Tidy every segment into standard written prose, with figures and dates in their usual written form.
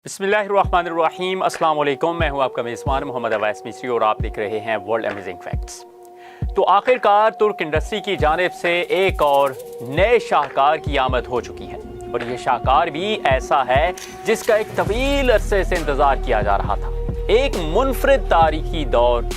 बिस्मिल्लाहिर्रहमानिर्रहीम। अस्सलाम वालेकुम। मैं हूं आपका मेज़बान मोहम्मद अवैस मिस्री और आप देख रहे हैं वर्ल्ड अमेजिंग फैक्ट्स। तो आखिरकार तुर्क इंडस्ट्री की जानिब से एक और नए शाहकार की आमद हो चुकी है और ये शाहकार भी ऐसा है जिसका एक तवील अरसे से इंतज़ार किया जा रहा था। एक मुनफरिद तारीखी दौर,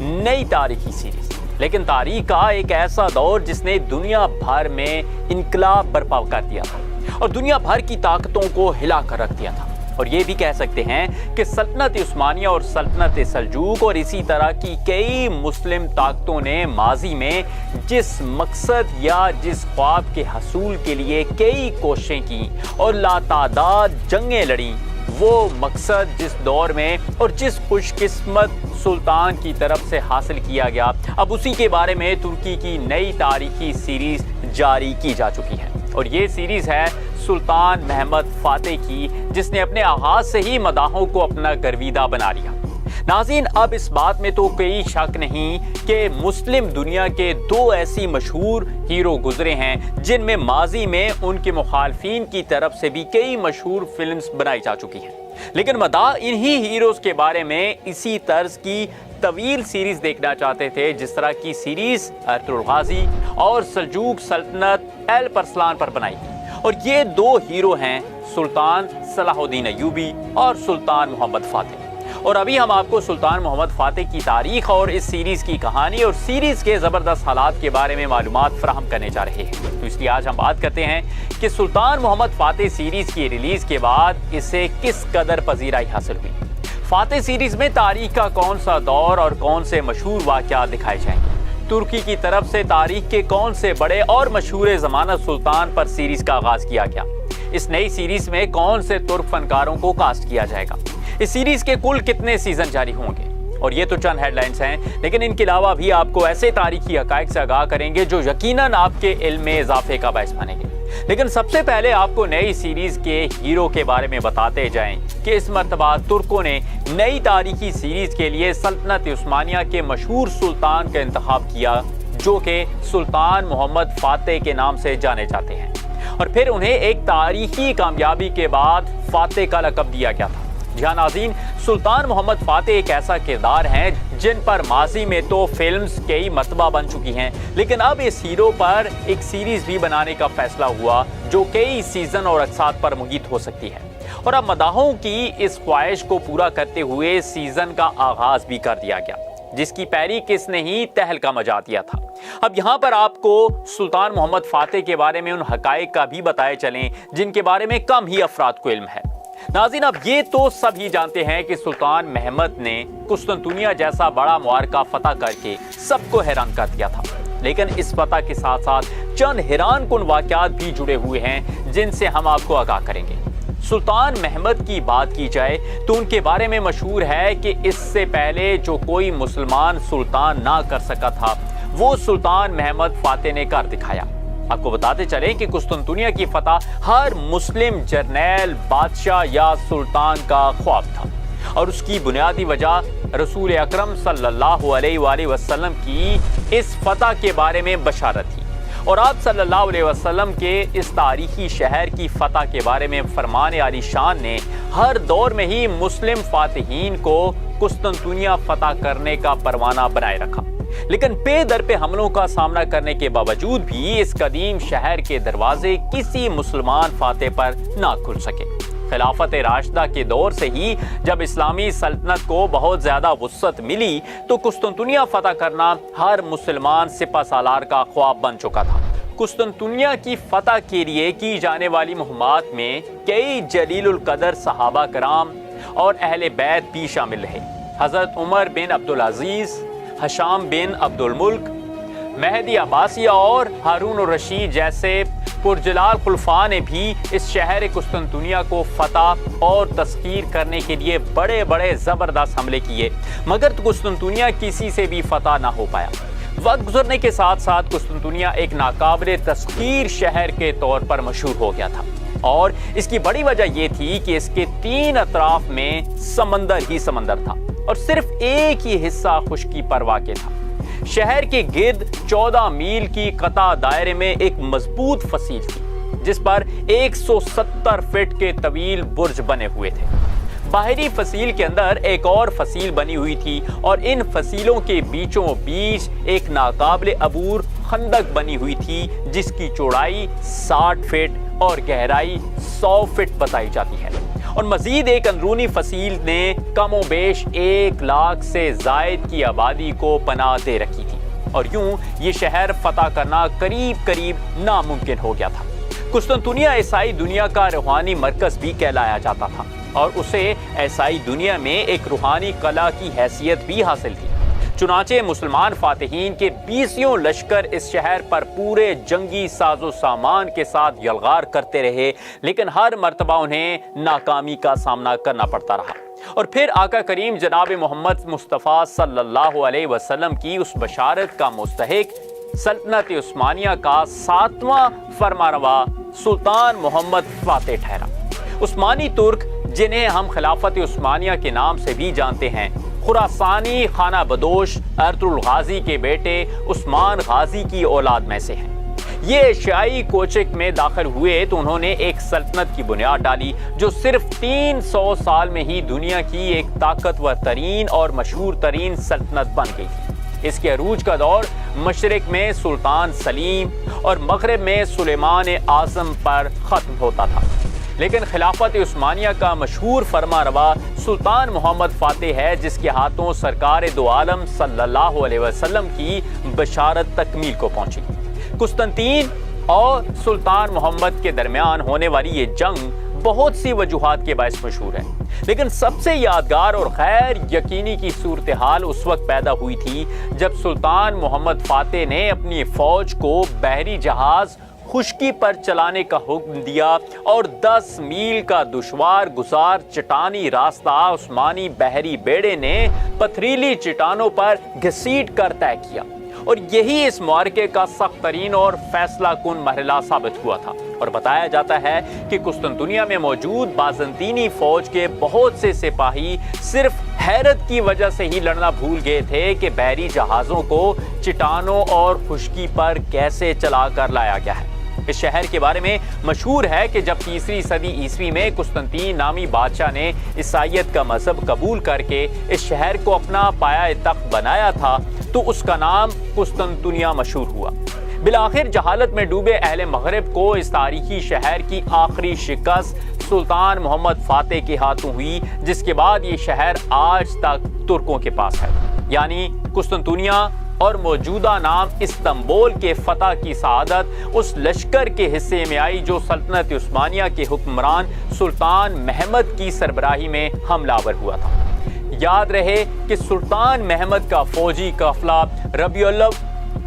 नई तारीखी सीरीज, लेकिन तारीख का एक ऐसा दौर जिसने दुनिया भर में इनकलाब बर्पा कर दिया था और दुनिया भर की ताकतों को हिला कर रख दिया था। और ये भी कह सकते हैं कि सल्तनत उस्मानिया और सल्तनत सल्जूक और इसी तरह की कई मुस्लिम ताकतों ने माजी में जिस मकसद या जिस ख्वाब के हसूल के लिए कई कोशिशें की और लातादाद जंगें लड़ी, वो मकसद जिस दौर में और जिस खुशकिस्मत सुल्तान की तरफ से हासिल किया गया, अब उसी के बारे में तुर्की की नई तारीखी सीरीज जारी की जा चुकी है। और ये सीरीज है सुल्तान महमद फातेह की, जिसने अपने आगाज से ही मदाहों को अपना गर्विदा बना लिया। नाज़रीन, अब इस बात में तो कोई शक नहीं कि मुस्लिम दुनिया के दो ऐसी मशहूर हीरो गुजरे हैं जिनमें माजी में उनके मुखालफिन की तरफ से भी कई मशहूर फिल्म्स बनाई जा चुकी हैं, लेकिन मदा इन्हीं हीरोज के बारे में इसी तर्ज की तवील सीरीज देखना चाहते थे जिस तरह की सीरीज अर्तुगरुल गाजी और सल्जूक सल्तनत अल्परसलान पर बनाई। और ये दो हीरो हैं सुल्तान सलाहुद्दीन अय्यूबी और सुल्तान मोहम्मद फातेह। और अभी हम आपको सुल्तान मोहम्मद फातेह की तारीख और इस सीरीज की कहानी और सीरीज के ज़बरदस्त हालात के बारे में मालूमात फराहम करने जा रहे हैं। तो इसलिए आज हम बात करते हैं कि सुल्तान मोहम्मद फातेह सीरीज की रिलीज के बाद इसे किस कदर पजीराई हासिल हुई। फातेह सीरीज में तारीख का कौन सा दौर और कौन से मशहूर वाक़यात दिखाए जाएंगे। तुर्की की तरफ से तारीख के कौन से बड़े और मशहूर ज़मानत सुल्तान पर सीरीज का आगाज किया गया। इस नई सीरीज में कौन से तुर्क फनकारों को कास्ट किया जाएगा। इस सीरीज के कुल कितने सीजन जारी होंगे। और ये तो चंद हेडलाइंस हैं, लेकिन इनके अलावा भी आपको ऐसे तारीखी हक़ाइक़ से आगाह करेंगे जो यकीनन आपके इल्म में इजाफे का बायस बनेंगे। लेकिन सबसे पहले आपको नई सीरीज के हीरो के बारे में बताते जाएं कि इस मर्तबा तुर्कों ने नई तारीखी सीरीज के लिए सल्तनत उस्मानिया के मशहूर सुल्तान का इंतखाब किया, जो कि सुल्तान मोहम्मद फातेह के नाम से जाने जाते हैं। और फिर उन्हें एक तारीखी कामयाबी के बाद फातेह का लक़ब दिया गया था। जहाँ नाज़रीन, सुल्तान मोहम्मद फातेह एक ऐसा किरदार हैं जिन पर माजी में तो फिल्म्स कई मरतबा बन चुकी हैं, लेकिन अब इस हीरो पर एक सीरीज भी बनाने का फैसला हुआ जो कई सीजन और अक़सात पर मुहित हो सकती है। और अब मदाहों की इस ख्वाहिश को पूरा करते हुए सीजन का आगाज भी कर दिया गया, जिसकी पैरी किसने ही तहलका मचा दिया था। अब यहाँ पर आपको सुल्तान मोहम्मद फातेह के बारे में उन हक़ाइक़ का भी बताए चलें जिनके बारे में कम ही अफराद को इल्म है। नाज़रीन, अब ये तो सभी जानते हैं कि सुल्तान महमद ने कुस्तुनतुनिया जैसा बड़ा मुआरका फतह करके सबको हैरान कर दिया था, लेकिन इस फतह के साथ साथ चंद हैरान कुन वाक़यात भी जुड़े हुए हैं जिनसे हम आपको आगाह करेंगे। सुल्तान महमद की बात की जाए तो उनके बारे में मशहूर है कि इससे पहले जो कोई मुसलमान सुल्तान ना कर सका था, वो सुल्तान महमद फातेह ने कर दिखाया। आपको बताते चलें कि कुस्तुनतुनिया की फतह हर मुस्लिम जर्नैल, बादशाह या सुल्तान का ख्वाब था और उसकी बुनियादी वजह रसूल अकरम सल्लल्लाहु अलैहि वसल्लम की इस फतह के बारे में बशारत थी। और आप सल्लल्लाहु अलैहि वसल्लम के इस तारीखी शहर की फतह के बारे में फरमान आली शान ने हर दौर में ही मुस्लिम फातिहीन को कुस्तुनतुनिया फतह करने का परवाना बनाए रखा, लेकिन पे दर पे हमलों का सामना करने के बावजूद भी इस कदीम शहर के दरवाजे किसी मुसलमान फातेह पर ना खुल सके। खिलाफत राशिदा के दौर से ही जब इस्लामी सल्तनत को बहुत ज्यादा वुसअत मिली तो कुस्तुनतुनिया फतह करना हर मुसलमान सिपह सालार का ख्वाब बन चुका था। कुस्तुनतुनिया की फतह के लिए की जाने वाली मुहिम्मात में कई जलीलुल कदर सहाबा कराम और अहले बैत भी शामिल रहे। हजरत उमर बिन अब्दुल अजीज, हशाम बिन अब्दुल मुल्क, मेहदी अब्बासिया और हारून रशीद जैसे पुरजलाल खुलफा ने भी इस शहर कुस्तुनतुनिया को फतह और तस्कीर करने के लिए बड़े बड़े ज़बरदस्त हमले किए, मगर कुस्तुनतुनिया किसी से भी फतह ना हो पाया। वक्त गुजरने के साथ साथ कुस्तुनतुनिया एक नाकाबिले तस्कीर शहर के तौर पर मशहूर हो गया था और इसकी बड़ी वजह यह थी कि इसके तीन अतराफ में समंदर ही समंदर था और सिर्फ एक ही हिस्सा खुश्की पर वाक़ था। शहर के गिर्द 14 मील की कता दायरे में एक मजबूत फसील थी जिस पर 170 फीट के तवील बुर्ज बने हुए थे। باہری فصیل کے اندر ایک اور فصیل بنی ہوئی تھی اور ان فصیلوں کے بیچوں بیچ ایک ناقابل عبور خندق بنی ہوئی تھی جس کی چوڑائی 60 فٹ اور گہرائی 100 فٹ بتائی جاتی ہے، اور مزید ایک اندرونی فصیل نے کم و بیش 1 لاکھ سے زائد کی آبادی کو پناہ دے رکھی تھی، اور یوں یہ شہر فتح کرنا قریب قریب ناممکن ہو گیا تھا۔ قسطنطنیہ عیسائی دنیا کا روحانی مرکز بھی کہلایا جاتا تھا، اور اسے عیسائی دنیا میں ایک روحانی قلعہ کی حیثیت بھی حاصل تھی۔ چنانچہ مسلمان فاتحین کے 20 لشکر اس شہر پر پورے جنگی ساز و سامان کے ساتھ یلغار کرتے رہے، لیکن ہر مرتبہ انہیں ناکامی کا سامنا کرنا پڑتا رہا، اور پھر آقا کریم جناب محمد مصطفیٰ صلی اللہ علیہ وسلم کی اس بشارت کا مستحق سلطنت عثمانیہ کا 7واں فرمانروا سلطان محمد فاتح ٹھہرا۔ عثمانی ترک، جنہیں ہم خلافت عثمانیہ کے نام سے بھی جانتے ہیں، خراسانی خانہ بدوش ارطغرل کے بیٹے عثمان غازی کی اولاد میں سے ہیں۔ یہ ایشیائی کوچک میں داخل ہوئے تو انہوں نے ایک سلطنت کی بنیاد ڈالی جو صرف 300 سال میں ہی دنیا کی ایک طاقتور ترین اور مشہور ترین سلطنت بن گئی تھی۔ اس کے عروج کا دور مشرق میں سلطان سلیم اور مغرب میں سلیمان اعظم پر ختم ہوتا تھا، لیکن خلافت عثمانیہ کا مشہور فرمانروا سلطان محمد فاتح ہے جس کے ہاتھوں سرکار دو عالم صلی اللہ علیہ وسلم کی بشارت تکمیل کو پہنچی۔ قسطنطین اور سلطان محمد کے درمیان ہونے والی یہ جنگ بہت سی وجوہات کے باعث مشہور ہے، لیکن سب سے یادگار اور غیر یقینی کی صورتحال اس وقت پیدا ہوئی تھی جب سلطان محمد فاتح نے اپنی فوج کو بحری جہاز خشکی پر چلانے کا حکم دیا اور 10 میل کا دشوار گزار چٹانی راستہ عثمانی بحری بیڑے نے پتھریلی چٹانوں پر گھسیٹ کر طے کیا، اور یہی اس معرکے کا سخت ترین اور فیصلہ کن مرحلہ ثابت ہوا تھا۔ اور بتایا جاتا ہے کہ قسطنطنیہ میں موجود بازنطینی فوج کے بہت سے سپاہی صرف حیرت کی وجہ سے ہی لڑنا بھول گئے تھے کہ بحری جہازوں کو چٹانوں اور خشکی پر کیسے چلا کر لایا گیا ہے۔ اس شہر کے بارے میں مشہور ہے کہ جب 3 صدی عیسوی میں قسطنطین نامی بادشاہ نے عیسائیت کا مذہب قبول کر کے اس شہر کو اپنا پایہ تخت بنایا تھا تو اس کا نام قسطنطنیہ مشہور ہوا۔ بالآخر جہالت میں ڈوبے اہل مغرب کو اس تاریخی شہر کی آخری شکست سلطان محمد فاتح کے ہاتھوں ہوئی، جس کے بعد یہ شہر آج تک ترکوں کے پاس ہے، یعنی قسطنطنیہ اور موجودہ نام استنبول کے فتح کی سعادت اس لشکر کے حصے میں آئی جو سلطنت عثمانیہ کے حکمران سلطان محمد کی سربراہی میں حملہ آور ہوا تھا۔ یاد رہے کہ سلطان محمد کا فوجی قافلہ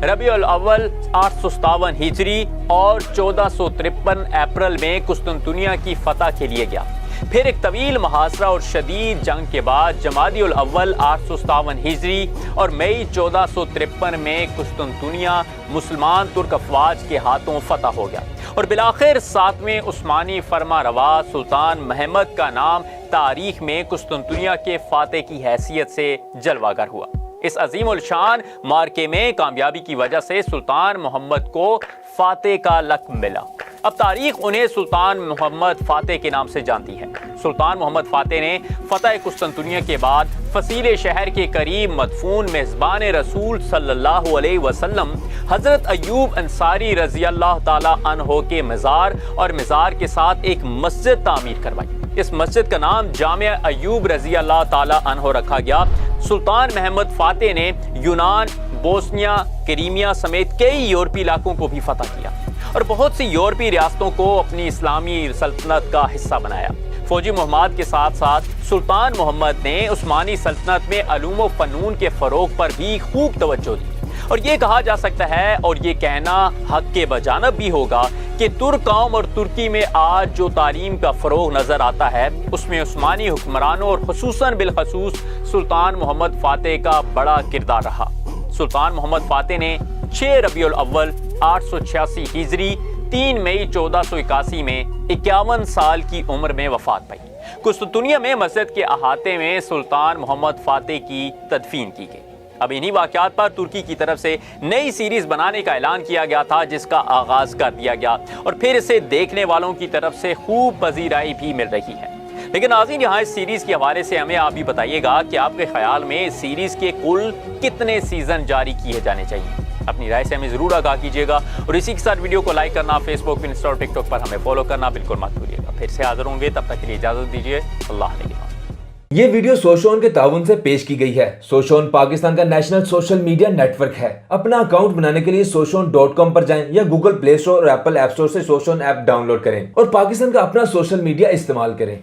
ربیع الاول 857 ہجری اور 1453 اپریل میں قسطنطنیہ کی فتح کے لیے گیا۔ پھر ایک طویل محاصرہ اور شدید جنگ کے بعد جمادی الاول 857 ہجری اور مئی 1453 میں قسطنطنیہ مسلمان ترک افواج کے ہاتھوں فتح ہو گیا، اور بالآخر 7ویں عثمانی فرمانروا سلطان محمد کا نام تاریخ میں قسطنطنیہ کے فاتح کی حیثیت سے جلوہ گر ہوا۔ اس عظیم الشان معرکے میں کامیابی کی وجہ سے سلطان محمد کو فاتح کا لقب ملا۔ اب تاریخ انہیں سلطان محمد فاتح کے نام سے جانتی ہے۔ سلطان محمد فاتح نے فتح قسطنطنیہ کے بعد فصیل شہر کے قریب مدفون میزبان رسول صلی اللہ علیہ وسلم حضرت ایوب انصاری رضی اللہ تعالی عنہ کے مزار اور مزار کے ساتھ ایک مسجد تعمیر کروائی۔ اس مسجد کا نام جامع ایوب رضی اللہ تعالی عنہ رکھا گیا۔ سلطان محمد فاتح نے یونان، بوسنیا، کریمیا سمیت کئی یورپی علاقوں کو بھی فتح کیا اور بہت سی یورپی ریاستوں کو اپنی اسلامی سلطنت کا حصہ بنایا۔ فوجی مہمات کے ساتھ ساتھ سلطان محمد نے عثمانی سلطنت میں علوم و فنون کے فروغ پر بھی خوب توجہ دی، اور یہ کہا جا سکتا ہے اور یہ کہنا حق کے بجانب بھی ہوگا کہ ترک قوم اور ترکی میں آج جو تعلیم کا فروغ نظر آتا ہے اس میں عثمانی حکمرانوں اور خصوصاً بالخصوص سلطان محمد فاتح کا بڑا کردار رہا۔ سلطان محمد فاتح نے 6 ربیع الاول 886 ہجری 3 مئی 1481 میں 51 سال کی عمر میں وفات پائی۔ قسطنطنیہ میں مسجد کے احاطے میں سلطان محمد فاتح کی تدفین کی گئی۔ اب انہی واقعات پر ترکی کی طرف سے نئی سیریز بنانے کا اعلان کیا گیا تھا جس کا آغاز کر دیا گیا اور پھر اسے دیکھنے والوں کی طرف سے خوب پذیرائی بھی مل رہی ہے۔ لیکن ناظرین یہاں اس سیریز کے حوالے سے ہمیں آپ بھی بتائیے گا کہ آپ کے خیال میں اس سیریز کے کل کتنے سیزن جاری کیے جانے چاہیے. اپنی رائے سے ہمیں ضرور آگاہ کیجیے گا اور اسی کے ساتھ ویڈیو کو لائک کرنا, فیس بک, انسٹا اور ٹک ٹاک پر ہمیں فالو کرنا بالکل مت بھولیے گا. پھر سے حاضر ہوں گے, تب تک کے لیے اجازت دیجیے. اللہ نگہبان. یہ ویڈیو سوشون کے تعاون سے پیش کی گئی ہے. سوشون پاکستان کا national social media network ہے. اپنا اکاؤنٹ بنانے کے لیے سوشون.com پر جائیں یا گوگل پلے اسٹور اور ایپل ایپ اسٹور سے سوشون ایپ ڈاؤن لوڈ کریں اور پاکستان کا اپنا سوشل میڈیا استعمال کریں.